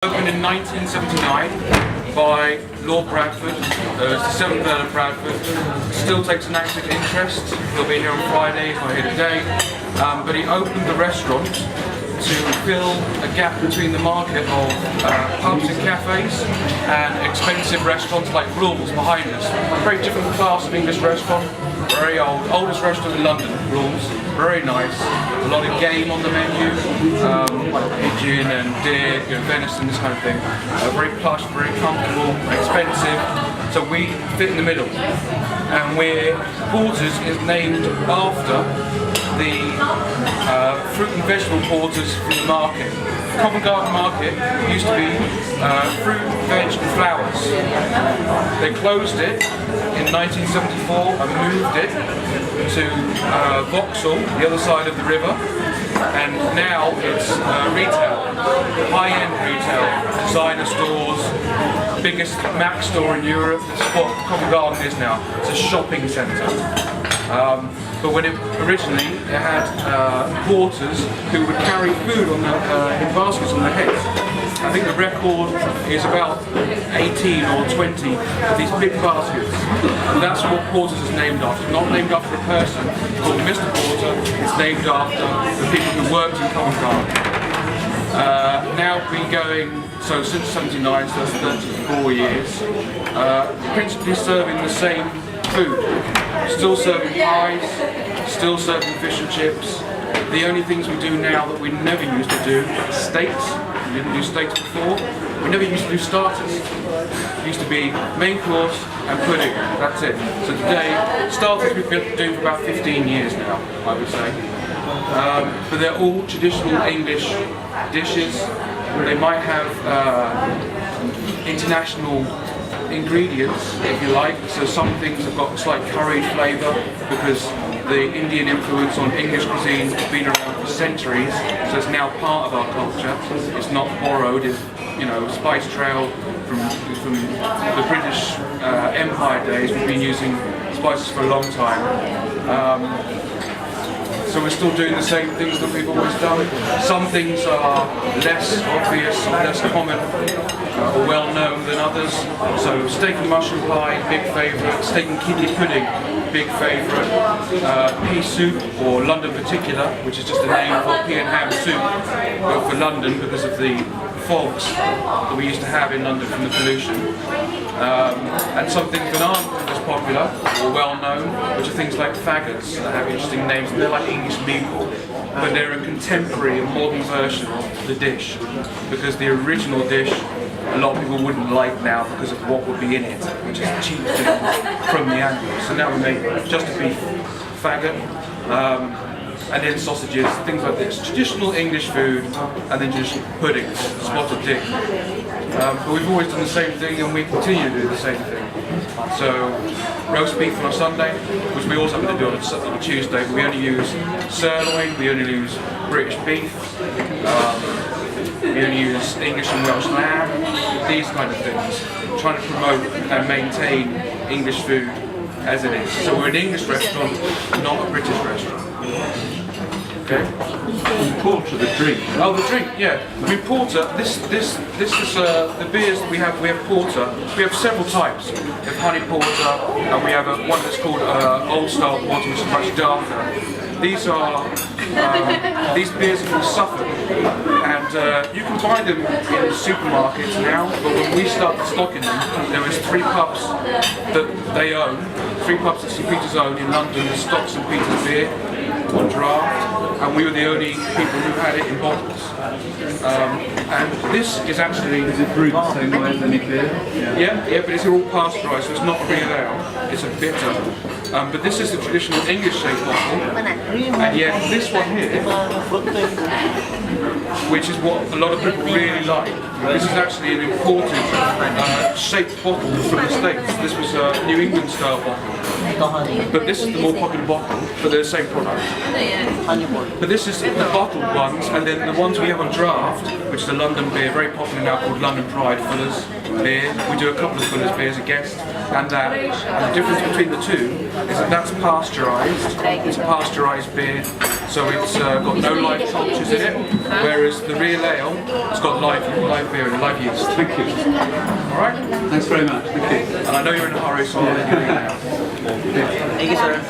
Opened in 1979 by Lord Bradford. It's the 7th Earl of Bradford. Still takes an active interest. He'll be here on Friday, he's not here today. But he opened the restaurant to fill a gap between the market of pubs and cafes and expensive restaurants like Rules behind us. A very different class of English restaurant, very old, oldest restaurant in London, Rules, very nice. A lot of game on the menu, like pigeon and deer, venison, this kind of thing. Very plush, very comfortable, expensive. So we fit in the middle. And Porters is named after the fruit and vegetable porters from the market. Covent Garden Market used to be fruit, veg and flowers. They closed it in 1974 and moved it to Vauxhall, the other side of the river, and now it's retail, high-end retail, designer stores, biggest Mac store in Europe. That's what Covent Garden is now. It's a shopping centre. But when it had porters who would carry food on in baskets on their heads. I think the record is about 18 or 20 of these big baskets. And that's what Porters is named after. It's not named after a person. It's called Mr. Porter. It's named after the people who worked in Covent Garden. Now we've been going, so since 79, so that's 34 years, principally serving the same food. Still serving pies, still serving fish and chips. The only things we do now that we never used to do, steaks. We didn't do steaks before. We never used to do starters. It used to be main course and pudding, that's it. So today, starters we've been doing for about 15 years now, I would say. But they're all traditional English dishes. They might have international ingredients, if you like, so some things have got a slight curried flavour because the Indian influence on English cuisine has been around for centuries, so it's now part of our culture. It's not borrowed, it's, spice trail from the British Empire days. We've been using spices for a long time. So we're still doing the same things that we've always done. Some things are less obvious, less common, or well known than others. So steak and mushroom pie, big favourite. Steak and kidney pudding, big favourite. Pea soup, or London particular, which is just a name for pea and ham soup, but for London because of the fogs that we used to have in London from the pollution. And some things that aren't as popular or well known, which are things like faggots that have interesting names. They're like English meatball, but they're a contemporary and modern version of the dish, because the original dish a lot of people wouldn't like now because of what would be in it, which is cheap from the animals. So now we make just a beef faggot. And then sausages, things like this. Traditional English food, and then traditional puddings, spotted dick. But we've always done the same thing, and we continue to do the same thing. So, roast beef on a Sunday, which we also have to do on a Tuesday, but we only use sirloin, we only use British beef, we only use English and Welsh lamb, these kind of things. Trying to promote and maintain English food as it is. So we're an English restaurant, not a British restaurant. Okay. Porter, the drink. Oh, the drink, yeah. I mean, porter. This is the beers that we have. We have porter. We have several types. We have honey porter, and we have one that's called old style porter, which is much darker. These beers are from Suffolk, and you can buy them in supermarkets now. But when we started stocking them, there was 3 pubs that they own. 3 pubs that St Peter's own in London that stock St Peter's beer on draft, and we were the only people who had it in bottles. And this is actually... Is it brewed the same way as any beer? Yeah, but it's all pasteurised, so it's not a real ale, it's a bitter. But this is the traditional English shaped bottle, and yet this one here, which is what a lot of people really like. This is actually an imported shaped bottle from the States. This was a New England style bottle. But this is the more popular bottle, but they're the same product. But this is the bottled ones, and then the ones we have have on draft, which is a London beer, very popular now, called London Pride Fuller's beer. We do a couple of Fuller's beers, a guest, and that. And the difference between the two is that that's pasteurised. It's a pasteurised beer, so it's got no live cultures in it, whereas the real ale, it's got live beer and live yeast. Thank you. All right? Thanks very much. Thank you. And I know you're in a hurry, so I'll let you leave now. Thank you, sir.